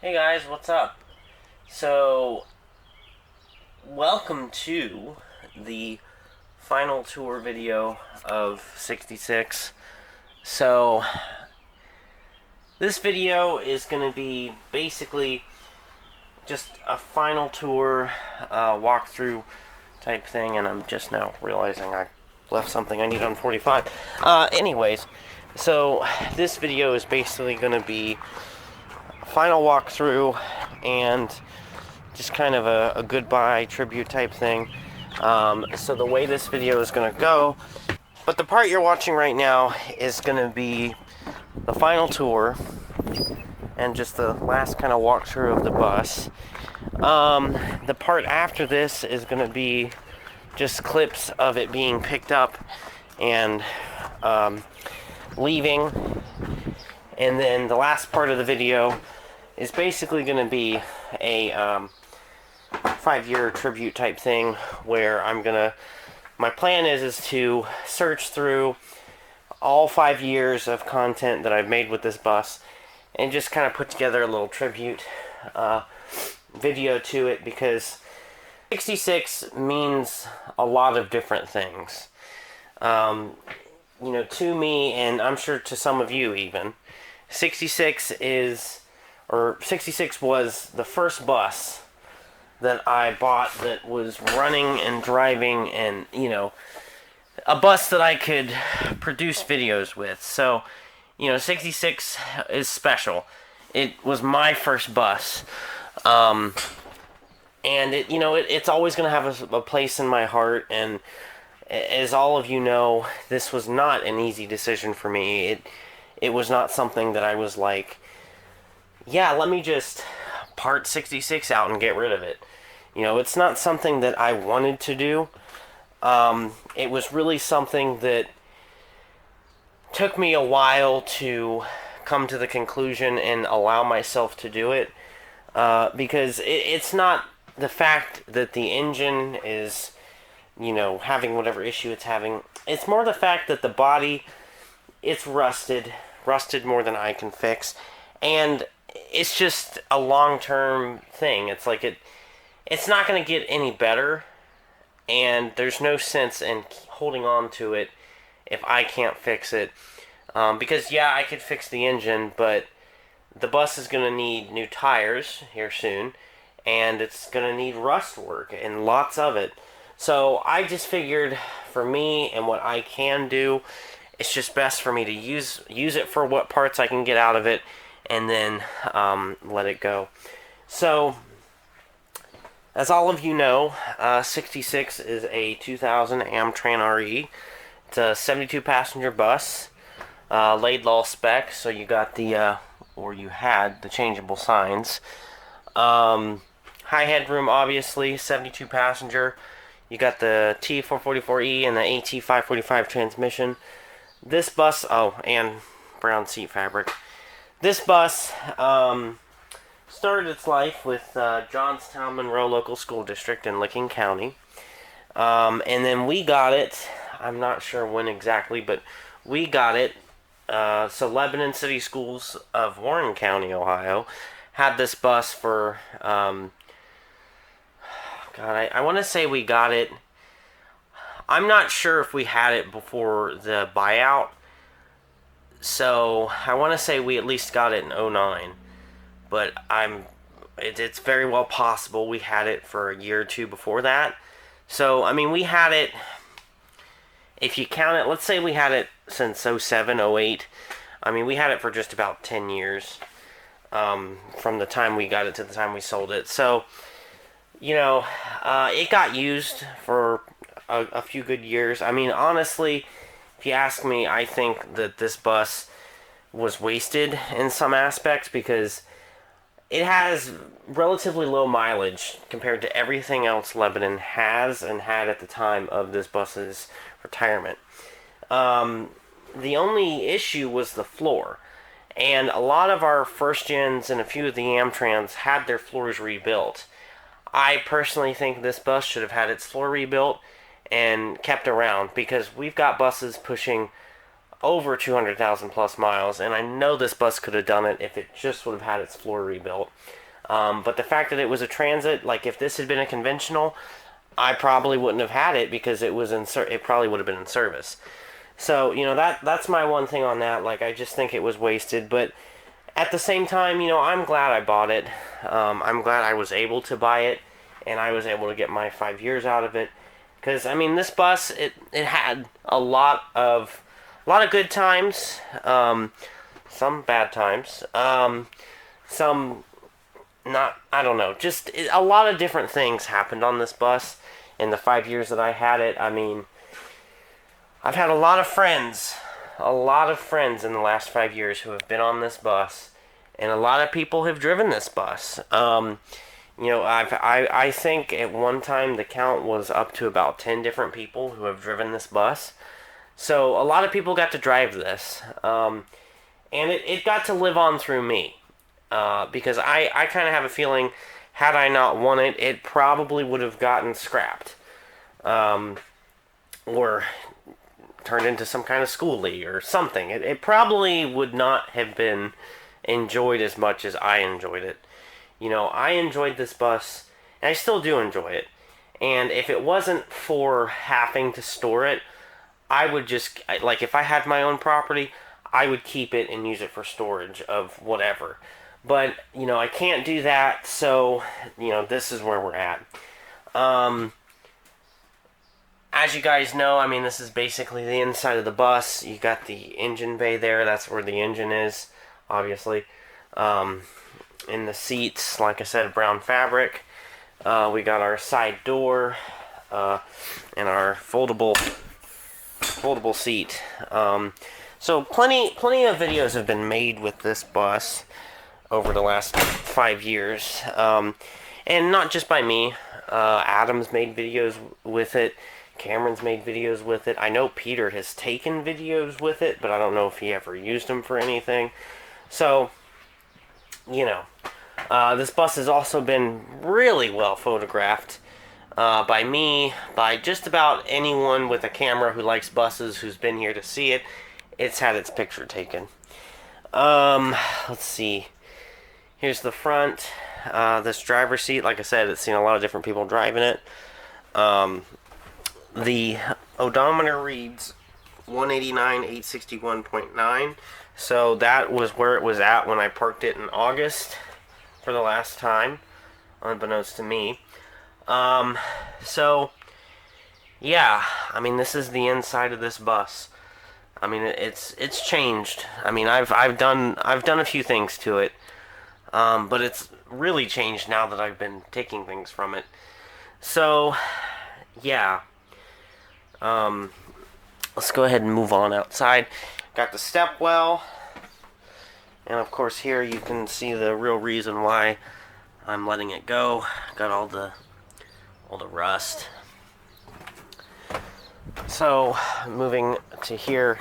Hey guys, what's up? So, welcome to the final tour video of 66. So, this video is going to be basically just a final tour, walkthrough type thing, and I'm just now realizing I left something I need on 45. Anyways, so this video is basically going to be a final walkthrough and just kind of a goodbye tribute type thing. So the way this video is going to go, but the part you're watching right now is going to be the final tour and just the last kind of walkthrough of the bus. The part after this is going to be just clips of it being picked up and leaving. And then the last part of the video is basically going to be a 5-year tribute type thing where my plan is to search through all 5 years of content that I've made with this bus and just kind of put together a little tribute video to it, because 66 means a lot of different things. To me, and I'm sure to some of you even, 66 was the first bus that I bought that was running and driving, and a bus that I could produce videos with. So 66 is special. It was my first bus, and it's always going to have a place in my heart. And as all of you know, this was not an easy decision for me. It was not something that I was like, yeah, let me just part 66 out and get rid of it. It's not something that I wanted to do. It was really something that took me a while to come to the conclusion and allow myself to do it. Because it's not the fact that the engine is, having whatever issue it's having. It's more the fact that the body, it's rusted more than I can fix. And it's just a long-term thing. It's like it's not going to get any better, and there's no sense in holding on to it if I can't fix it. Because yeah, I could fix the engine, but the bus is going to need new tires here soon, and it's going to need rust work, and lots of it. So I just figured, for me and what I can do, it's just best for me to use it for what parts I can get out of it, and then let it go. So, as all of you know, 66 is a 2000 Amtran RE. It's a 72 passenger bus, Laidlaw spec, so you got you had the changeable signs. High headroom, obviously, 72 passenger. You got the T444E and the AT545 transmission. This bus, and brown seat fabric. This bus started its life with Johnstown Monroe Local School District in Licking County. And then we got it, I'm not sure when exactly, but we got it. So Lebanon City Schools of Warren County, Ohio, had this bus for, I want to say we got it. I'm not sure if we had it before the buyout. So I want to say we at least got it in 09. But it's very well possible we had it for a year or two before that. So, we had it, if you count it, let's say we had it since 07, 08. We had it for just about 10 years, from the time we got it to the time we sold it. So, it got used for a few good years. Honestly, if you ask me, I think that this bus was wasted in some aspects, because it has relatively low mileage compared to everything else Lebanon has and had at the time of this bus's retirement. The only issue was the floor. And a lot of our first gens and a few of the Amtrans had their floors rebuilt. I personally think this bus should have had its floor rebuilt and kept around, because we've got buses pushing over 200,000 plus miles, and I know this bus could have done it if it just would have had its floor rebuilt. But the fact that it was a transit, like if this had been a conventional, I probably wouldn't have had it because it probably would have been in service. So, that's my one thing on that. Like, I just think it was wasted. But at the same time, I'm glad I bought it. I'm glad I was able to buy it, and I was able to get my 5 years out of it. Because, this bus, it had a lot of good times, some bad times, some not, I don't know, just a lot of different things happened on this bus in the 5 years that I had it. I've had a lot of friends in the last 5 years who have been on this bus, and a lot of people have driven this bus. I think at one time the count was up to about 10 different people who have driven this bus. So a lot of people got to drive this, and it got to live on through me, because I kind of have a feeling, had I not won it, it probably would have gotten scrapped, or turned into some kind of schoolie or something. It probably would not have been enjoyed as much as I enjoyed it. I enjoyed this bus, and I still do enjoy it. And if it wasn't for having to store it, I would just, like, if I had my own property, I would keep it and use it for storage of whatever. But, I can't do that, so, this is where we're at. As you guys know, this is basically the inside of the bus. You got the engine bay there. That's where the engine is, obviously. In the seats, like I said, brown fabric. We got our side door, and our foldable seat. So plenty of videos have been made with this bus over the last 5 years. And not just by me. Adam's made videos with it. Cameron's made videos with it. I know Peter has taken videos with it, but I don't know if he ever used them for anything. So, this bus has also been really well photographed by me, by just about anyone with a camera who likes buses who's been here to see it. It's had its picture taken. Let's see. Here's the front. This driver's seat, like I said, it's seen a lot of different people driving it. The odometer reads 189,861.9. So that was where it was at when I parked it in August for the last time, unbeknownst to me. So yeah, this is the inside of this bus. It's changed. I've done a few things to it, but it's really changed now that I've been taking things from it. So yeah. Let's go ahead and move on outside. Got the stepwell, and of course here you can see the real reason why I'm letting it go. Got all the rust. So moving to here,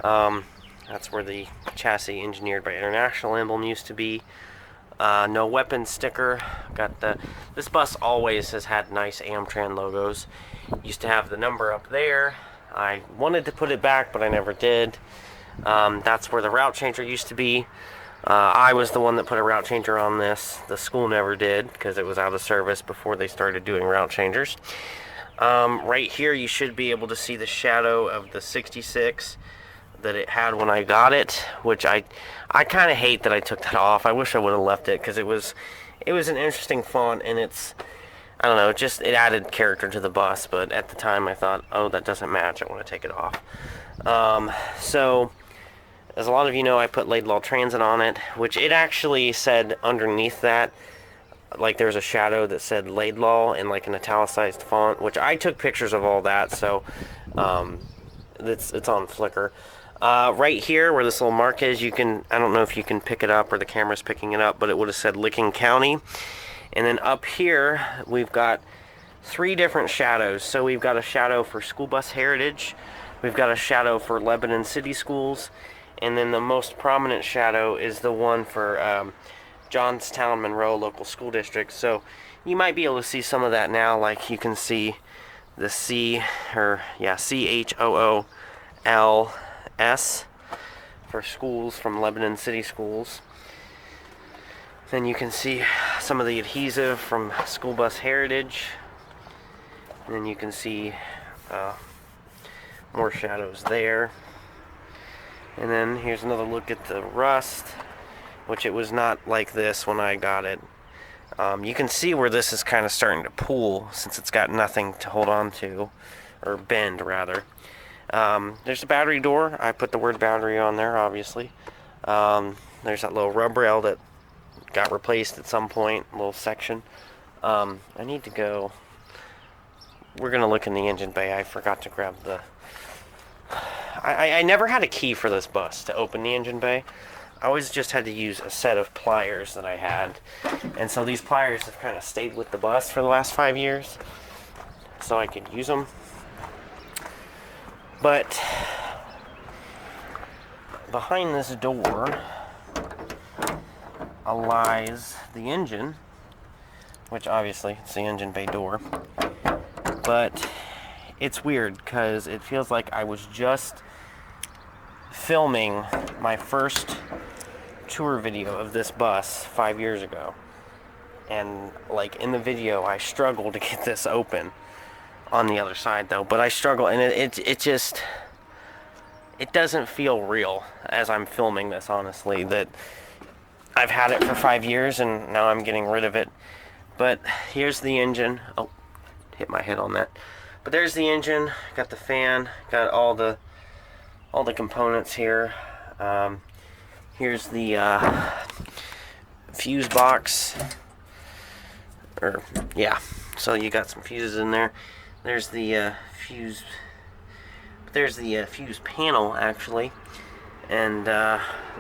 that's where the chassis engineered by International emblem used to be. No weapon sticker. This bus always has had nice Amtran logos. Used to have the number up there. I wanted to put it back, but I never did. That's where the route changer used to be. I was the one that put a route changer on this. The school never did because it was out of service before they started doing route changers. Right here you should be able to see the shadow of the 66 that it had when I got it, which I kind of hate that I took that off. I wish I would have left it because it was an interesting font, and I don't know, it added character to the bus, but at the time I thought, oh, that doesn't match, I want to take it off. So, as a lot of you know, I put Laidlaw Transit on it, which it actually said underneath that, like there's a shadow that said Laidlaw in like an italicized font, which I took pictures of all that, so it's on Flickr. Right here where this little mark is, I don't know if you can pick it up or the camera's picking it up, but it would have said Licking County. And then up here, we've got 3 different shadows. So we've got a shadow for School Bus Heritage, we've got a shadow for Lebanon City Schools, and then the most prominent shadow is the one for Johnstown Monroe Local School District. So you might be able to see some of that now, like you can see the CHOOL 66's for schools, from Lebanon City Schools. Then you can see some of the adhesive from School Bus Heritage. And then you can see more shadows there. And then here's another look at the rust, which it was not like this when I got it. You can see where this is kind of starting to pool since it's got nothing to hold on to, or bend rather. There's a battery door. I put the word battery on there, obviously. There's that little rub rail that got replaced at some point, a little section. I need to go. We're going to look in the engine bay. I forgot to grab the... I never had a key for this bus to open the engine bay. I always just had to use a set of pliers that I had. And so these pliers have kind of stayed with the bus for the last 5 years, so I could use them. But behind this door lies the engine, which obviously it's the engine bay door. But it's weird because it feels like I was just filming my first tour video of this bus 5 years ago, and like in the video I struggle to get this open on the other side though, but I struggle, and it just, it doesn't feel real as I'm filming this, honestly, that I've had it for 5 years and now I'm getting rid of it. But here's the engine. Oh, hit my head on that. But there's the engine, got the fan, got all the components here. Here's the fuse box, or yeah, so you got some fuses in there. There's the fuse. There's the fuse panel actually, and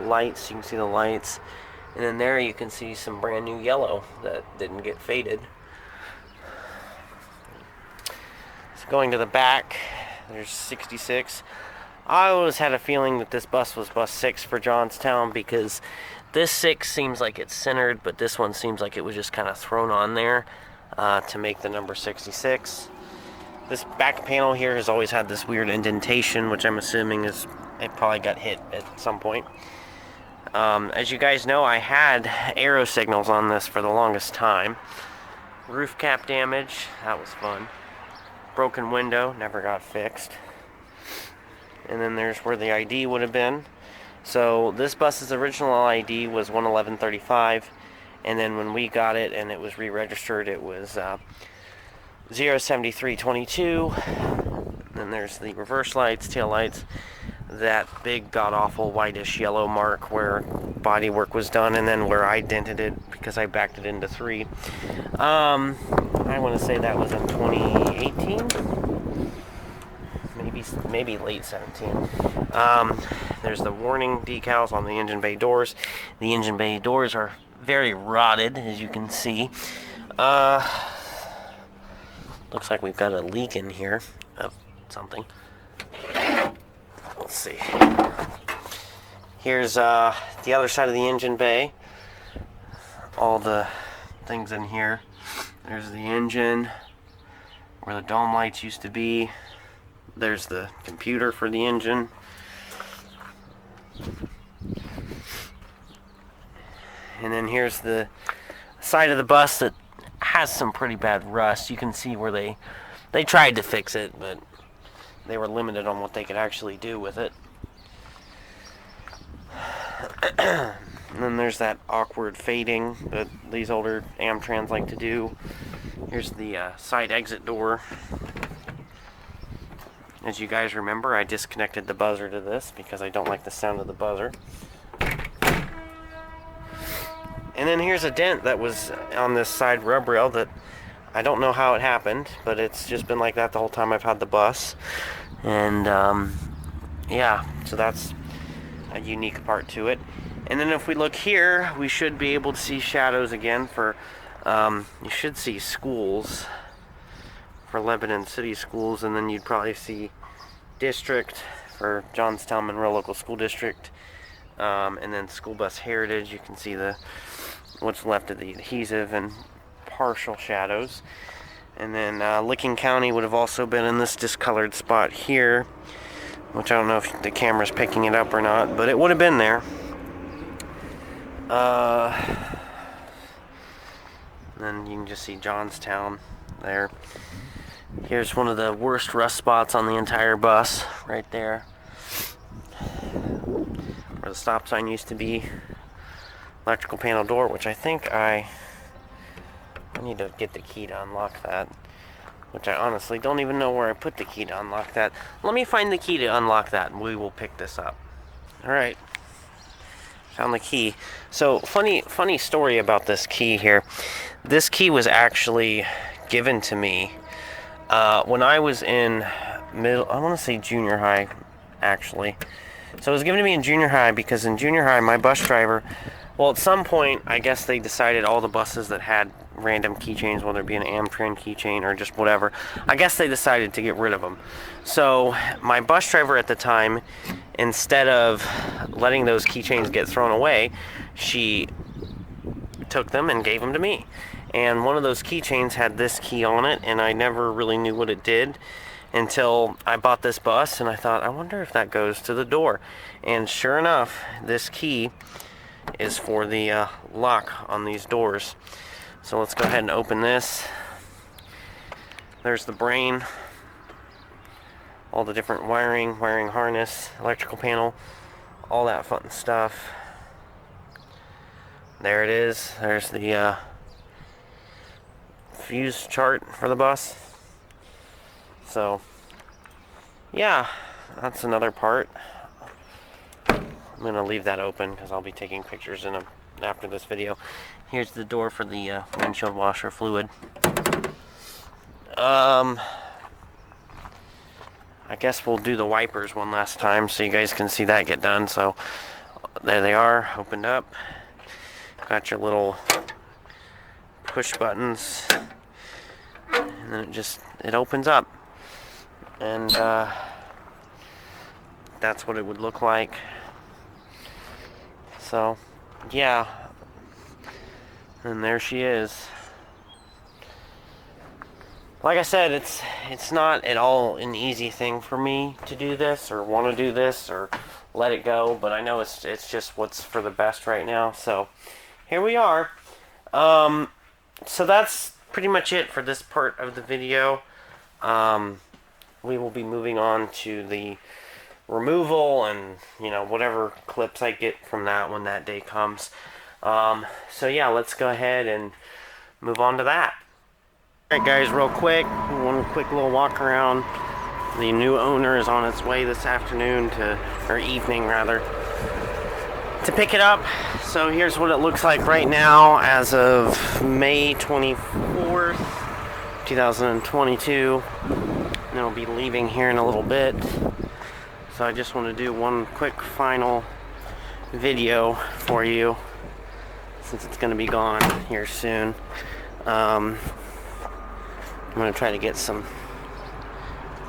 lights. You can see the lights, and then there you can see some brand new yellow that didn't get faded. So going to the back, there's 66. I always had a feeling that this bus was bus 6 for Johnstown, because this 6 seems like it's centered, but this one seems like it was just kind of thrown on there to make the number 66. This back panel here has always had this weird indentation, which I'm assuming is, it probably got hit at some point. As you guys know, I had arrow signals on this for the longest time. Roof cap damage, that was fun. Broken window, never got fixed. And then there's where the ID would have been. So this bus's original ID was 11135, and then when we got it and it was re-registered, it was 07322. Then there's the reverse lights, tail lights, that big god-awful whitish yellow mark where body work was done, and then where I dented it because I backed it into 3. I want to say that was in 2018. Maybe late 17. There's the warning decals on the engine bay doors. The engine bay doors are very rotted, as you can see. Looks like we've got a leak in here of something. Let's see. Here's the other side of the engine bay. All the things in here. There's the engine, where the dome lights used to be. There's the computer for the engine. And then here's the side of the bus that has some pretty bad rust. You can see where they tried to fix it, but they were limited on what they could actually do with it. And then there's that awkward fading that these older Amtrans like to do. Here's the side exit door. As you guys remember, I disconnected the buzzer to this because I don't like the sound of the buzzer. And then here's a dent that was on this side rub rail that I don't know how it happened, but it's just been like that the whole time I've had the bus. And yeah, so that's a unique part to it. And then if we look here, we should be able to see shadows again for, you should see schools. For Lebanon City Schools, and then you'd probably see district for Johnstown Monroe Local School District, and then School Bus Heritage. You can see what's left of the adhesive and partial shadows. And then Licking County would have also been in this discolored spot here. which I don't know if the camera's picking it up or not, but it would have been there. Then you can just see Johnstown there. Here's one of the worst rust spots on the entire bus, right there, where the stop sign used to be. Electrical panel door, which I think I need to get the key to unlock that, which I honestly don't even know where I put the key to unlock that. Let me find the key to unlock that and we will pick this up. Alright, found the key. So funny story about this key here. This key was actually given to me when I was in I want to say junior high, actually. So it was given to me in junior high because in junior high my bus driver, well, at some point, I guess they decided all the buses that had random keychains, whether it be an Amtrak keychain or just whatever, I guess they decided to get rid of them. So my bus driver at the time, instead of letting those keychains get thrown away, she took them and gave them to me. And one of those keychains had this key on it, and I never really knew what it did until I bought this bus, and I thought, I wonder if that goes to the door. And sure enough, this key is for the lock on these doors. So let's go ahead and open this. There's the brain, all the different wiring harness, electrical panel, all that fun stuff. There it is. There's the fuse chart for the bus. So yeah, that's another part. I'm going to leave that open because I'll be taking pictures after this video. Here's the door for the windshield washer fluid. I guess we'll do the wipers one last time so you guys can see that get done. So there they are, opened up. Got your little push buttons, and then it opens up, and that's what it would look like. So yeah, and there she is. Like I said, it's not at all an easy thing for me to do this or want to do this or let it go, but I know it's just what's for the best right now. So here we are. So that's pretty much it for this part of the video. We will be moving on to the removal and, you know, whatever clips I get from that when that day comes. So yeah, let's go ahead and move on to that. Alright guys, real quick, one quick little walk around. The new owner is on its way this afternoon or evening rather, to pick it up. So here's what it looks like right now as of May 24th, 2022. And it'll be leaving here in a little bit. So I just want to do one quick final video for you since it's going to be gone here soon. I'm going to try to get some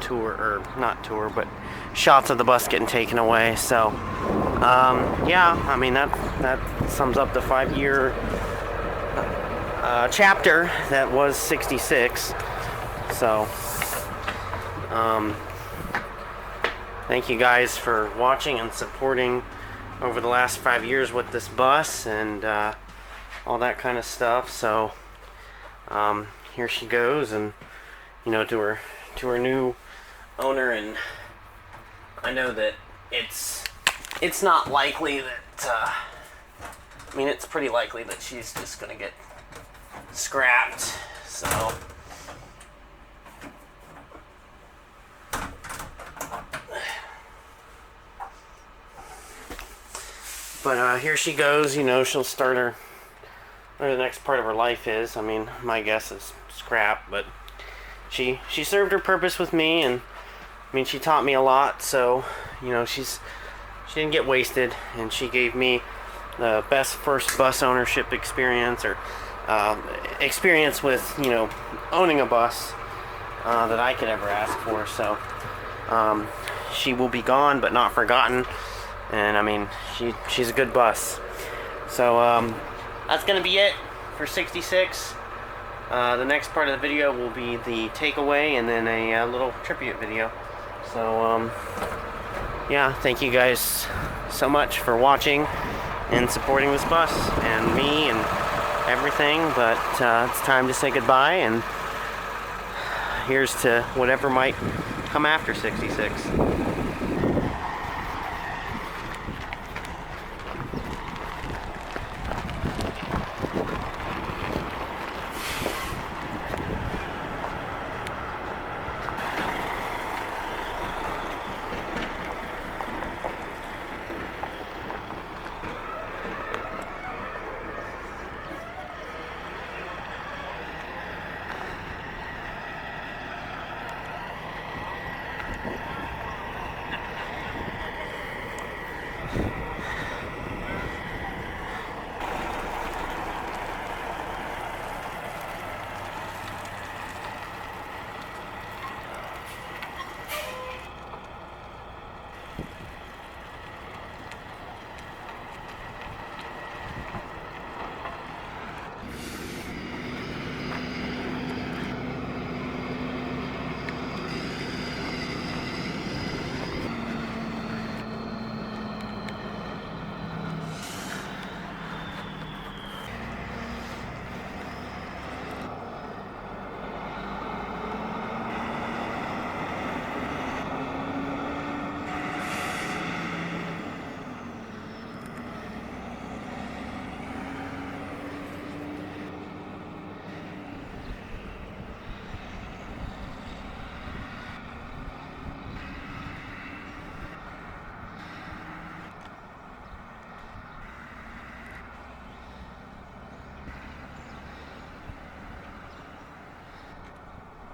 but shots of the bus getting taken away. So yeah, I mean that sums up the 5-year chapter that was 66. So thank you guys for watching and supporting over the last 5 years with this bus and all that kind of stuff. So here she goes, and you know, to her new owner. And I know that it's not likely that I mean, it's pretty likely that she's just gonna get scrapped. So but here she goes. You know, she'll start her, where the next part of her life is. I mean, my guess is scrap, but she served her purpose with me, and I mean, she taught me a lot. So you know, she didn't get wasted, and she gave me the best first bus ownership experience, or experience with, you know, owning a bus that I could ever ask for. So she will be gone but not forgotten, and I mean, she's a good bus. So that's gonna be it for 66. The next part of the video will be the takeaway and then a little tribute video. So yeah, thank you guys so much for watching and supporting this bus and me and everything. But it's time to say goodbye, and here's to whatever might come after 66.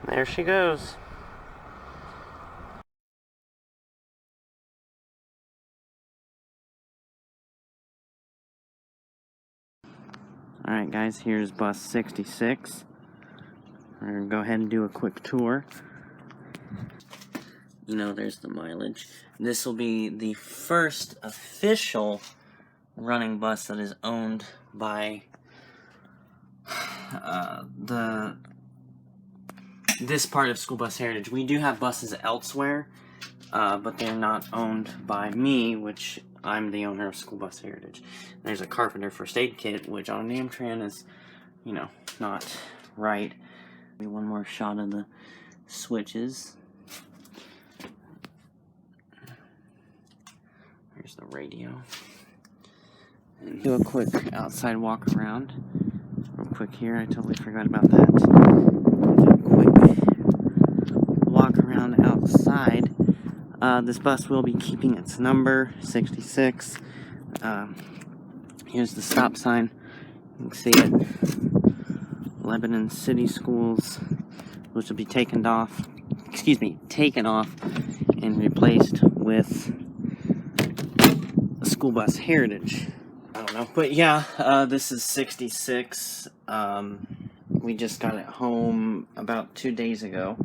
There she goes. Alright guys, here's bus 66. We're going to go ahead and do a quick tour. You know, there's the mileage. This will be the first official running bus that is owned by this part of School Bus Heritage. We do have buses elsewhere, but they're not owned by me, which I'm the owner of School Bus Heritage. There's a Carpenter First Aid Kit, which on an Amtran is, you know, not right. One more shot of the switches. Here's the radio. And do a quick outside walk around. Real quick here, I totally forgot about that. Do a quick walk around outside. This bus will be keeping its number, 66. Here's the stop sign. You can see it. Lebanon City Schools, which will be taken off and replaced with a School Bus Heritage. I don't know, but yeah, this is 66. We just got it home about 2 days ago.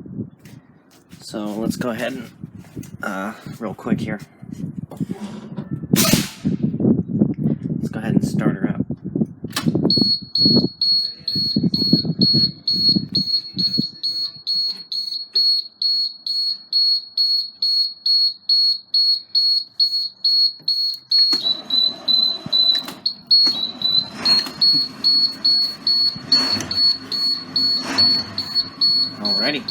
So let's go ahead and, real quick here. Let's go ahead and start her up. Alrighty.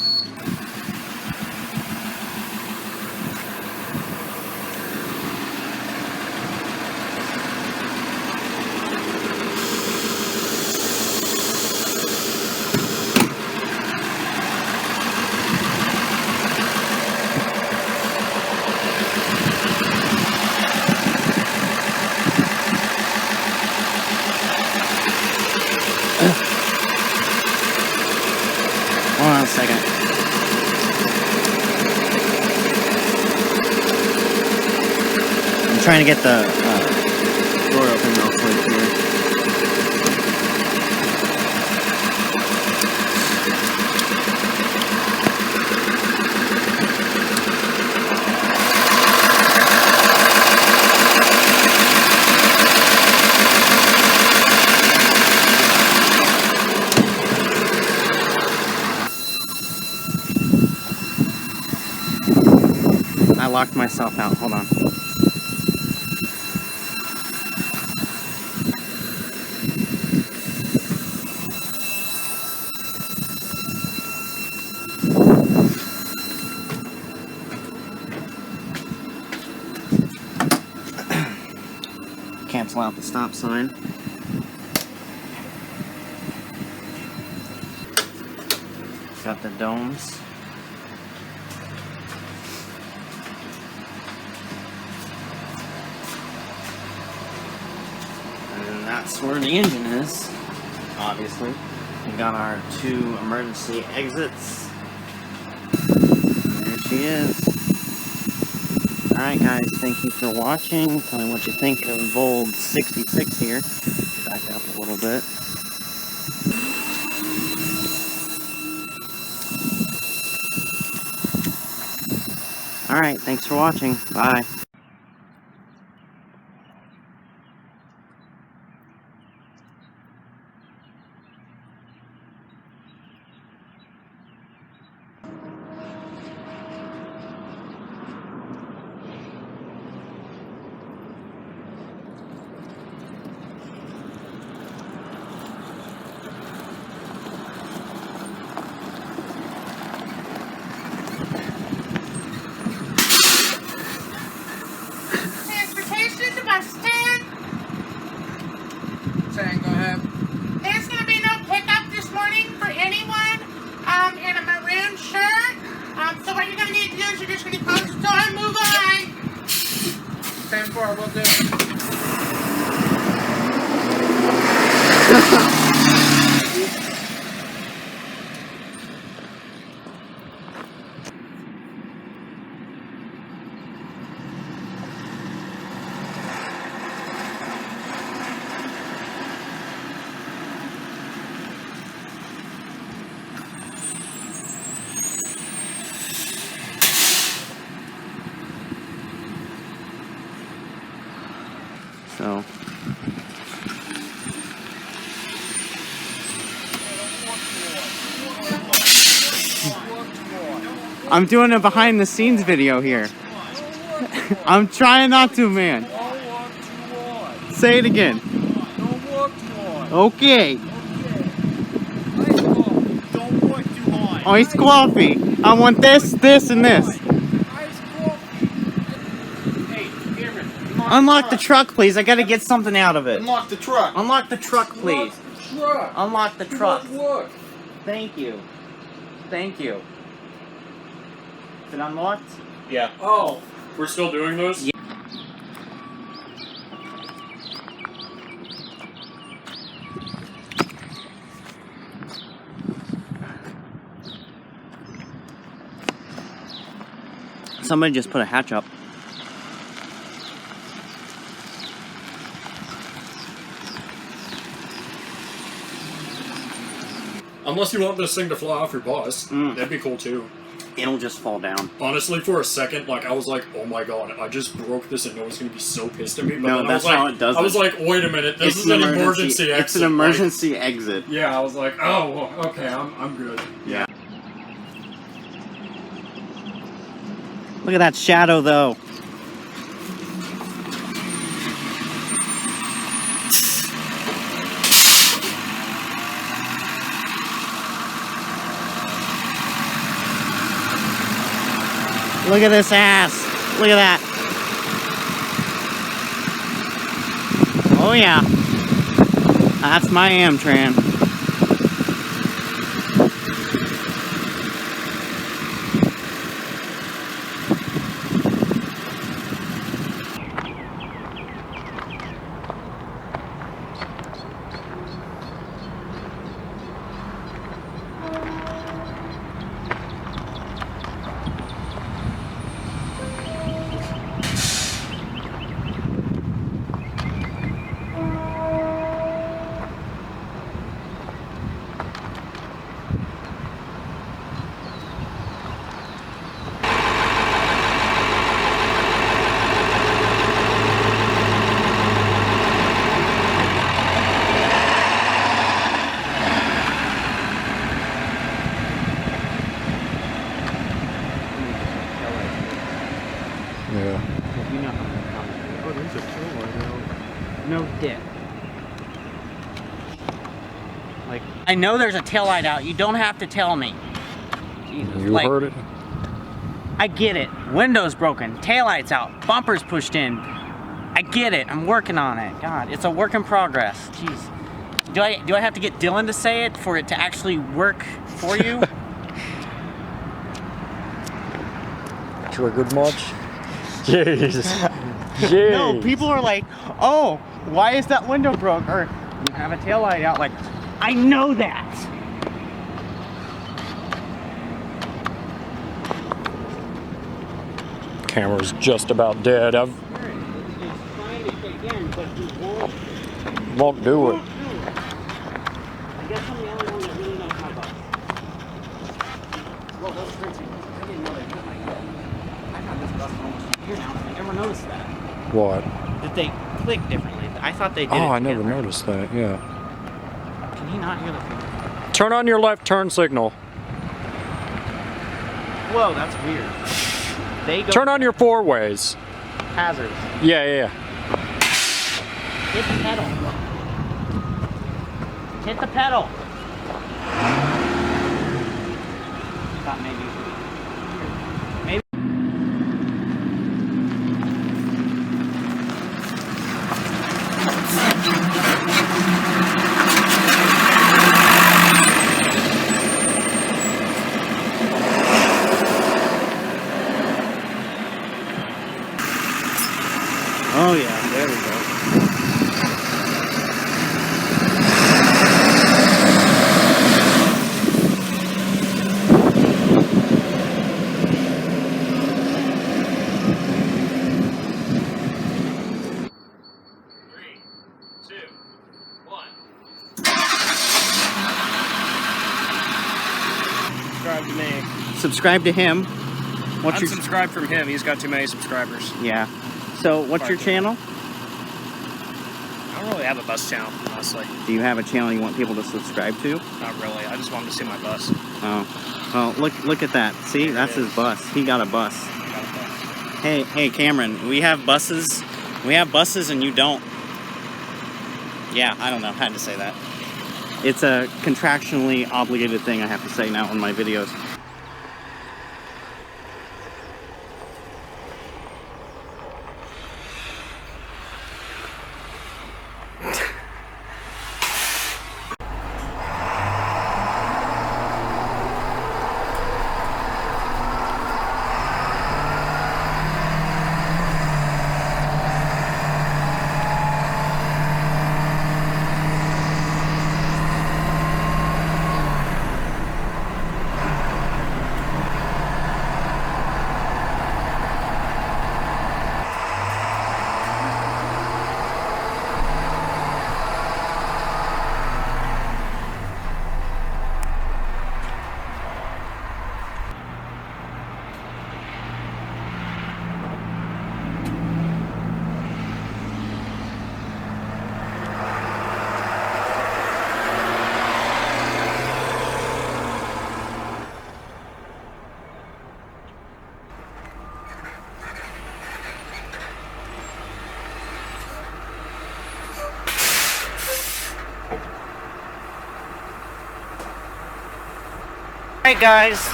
Hold on a second. I'm trying to get the door open real quick here. I locked myself out. Hold on. Cancel out the stop sign. Got the domes. And that's where the engine is, obviously. We got our 2 emergency exits. There she is. Alright guys, thank you for watching. Tell me what you think of old 66 here. Back up a little bit. Alright, thanks for watching. Bye. Saying, go ahead. There's going to be no pickup this morning for anyone in a maroon shirt. So what you're going to need to do is you're just going to close the door and move on. 10-4, we'll do So, I'm doing a behind the scenes video here. I'm trying not to, man. Say it again. Okay. Iced coffee. I want this, this, and this. Unlock the truck, please. I gotta get something out of it. Unlock the truck. Unlock the truck, please. Unlock the truck. Look. Thank you. Thank you. Is it unlocked? Yeah. Oh. We're still doing those? Yeah. Somebody just put a hatch up. Unless you want this thing to fly off your bus. Mm. That'd be cool too. It'll just fall down. Honestly, for a second, like, I was like, oh my god, I just broke this and no one's gonna be so pissed at me. But No, then that's I was like, how it does I was it. like, wait a minute, this is an emergency exit. It's an emergency exit. Yeah, I was like, oh, well, okay, I'm good. Yeah. Look at that shadow, though. Look at this ass. Look at that. Oh yeah. That's my Amtran. Like, I know there's a taillight out. You don't have to tell me. Jesus. You Like, heard it. I get it. Windows broken, taillights out, bumpers pushed in. I get it. I'm working on it. God, it's a work in progress. Jeez. Do I have to get Dylan to say it for it to actually work for you? Triggered much? Jeez. Jeez. No, people are like, oh, why is that window broke? Or you have a taillight out. Like, I know that. Camera's just about dead. It's trying to kick in, but he Won't do it. I guess I'm the only one that really knows my bus. Well, those printing, I didn't know they put my bus. I've had this bus for almost a year now. I never noticed that. What? That they click differently. I thought they did. Oh, it I never together. noticed that, yeah. Can he not hear the... Turn on your left turn signal. Whoa, that's weird. They go Turn on your four ways. hazards. Yeah, yeah. Hit the pedal. Hit the pedal. Thought maybe. Maybe. Oh yeah, there we go. Subscribe to me. Subscribe to him. What's your... Unsubscribe from him. He's got too many subscribers. Yeah. So, what's your channel? I don't really have a bus channel, honestly. Do you have a channel you want people to subscribe to? Not really. I just want them to see my bus. Oh. Well, look at that. See, that's his bus. He got a bus. Hey, Cameron, we have buses. We have buses and you don't. Yeah, I don't know. I had to say that. It's a contractually obligated thing I have to say now in my videos. Alright guys,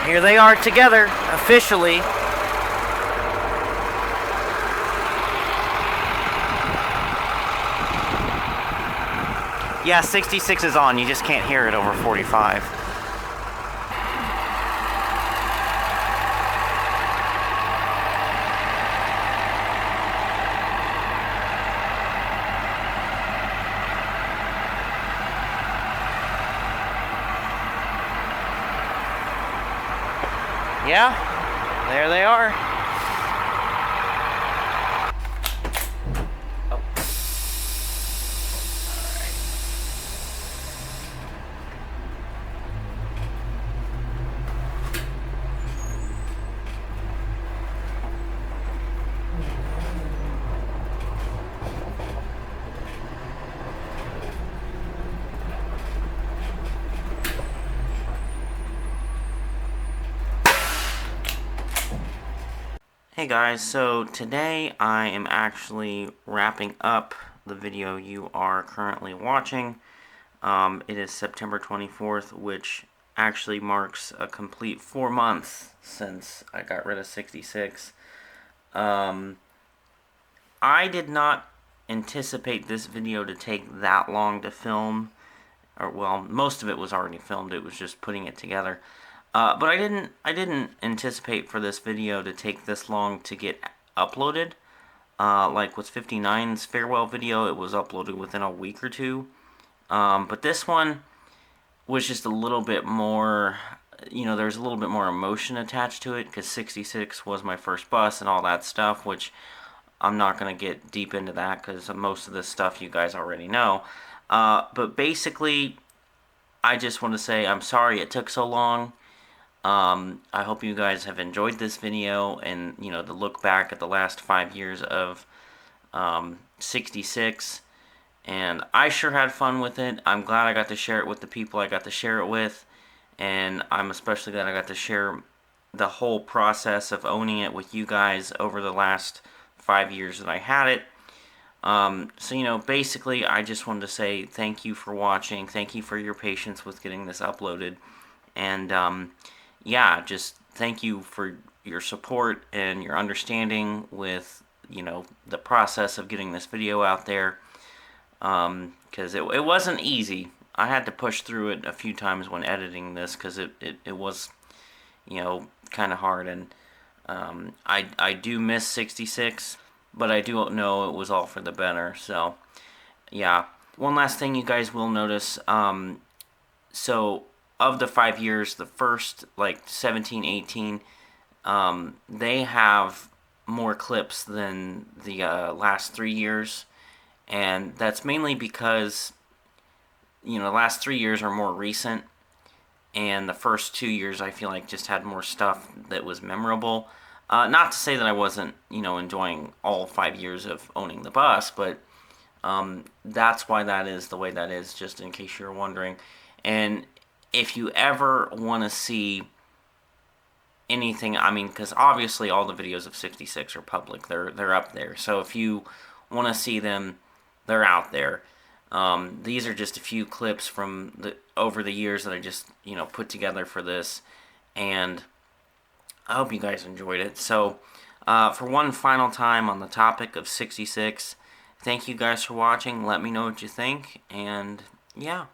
here they are together, officially. Yeah, 66 is on, you just can't hear it over 45. Yeah, there they are. Oh. Hey guys, so today I am actually wrapping up the video you are currently watching. It is September 24th, which actually marks a complete 4 months since I got rid of 66. I did not anticipate this video to take that long to film. Or, well, most of it was already filmed. It was just putting it together. But I didn't anticipate for this video to take this long to get uploaded. Like with 59's farewell video, it was uploaded within a week or two. But this one was just a little bit more, there's a little bit more emotion attached to it, because 66 was my first bus and all that stuff, which I'm not going to get deep into that because most of this stuff you guys already know. But basically, I just want to say I'm sorry it took so long. I hope you guys have enjoyed this video and, the look back at the last 5 years of 66. And I sure had fun with it. I'm glad I got to share it with the people I got to share it with. And I'm especially glad I got to share the whole process of owning it with you guys over the last 5 years that I had it. So, basically, I just wanted to say thank you for watching. Thank you for your patience with getting this uploaded. And, yeah, just thank you for your support and your understanding with, the process of getting this video out there. Because it wasn't easy. I had to push through it a few times when editing this because it was, kind of hard. And I do miss 66, but I do know it was all for the better. So, yeah. One last thing you guys will notice. So, of the 5 years, the first, 17, 18, they have more clips than the last 3 years. And that's mainly because, the last 3 years are more recent. And the first 2 years, I feel like, just had more stuff that was memorable. Not to say that I wasn't, enjoying all 5 years of owning the bus, but that's why that is the way that is, just in case you're wondering. And if you ever want to see anything, because obviously all the videos of 66 are public. They're up there. So if you want to see them, they're out there. These are just a few clips from over the years that I just, put together for this. And I hope you guys enjoyed it. So, for one final time on the topic of 66, thank you guys for watching. Let me know what you think. And, yeah.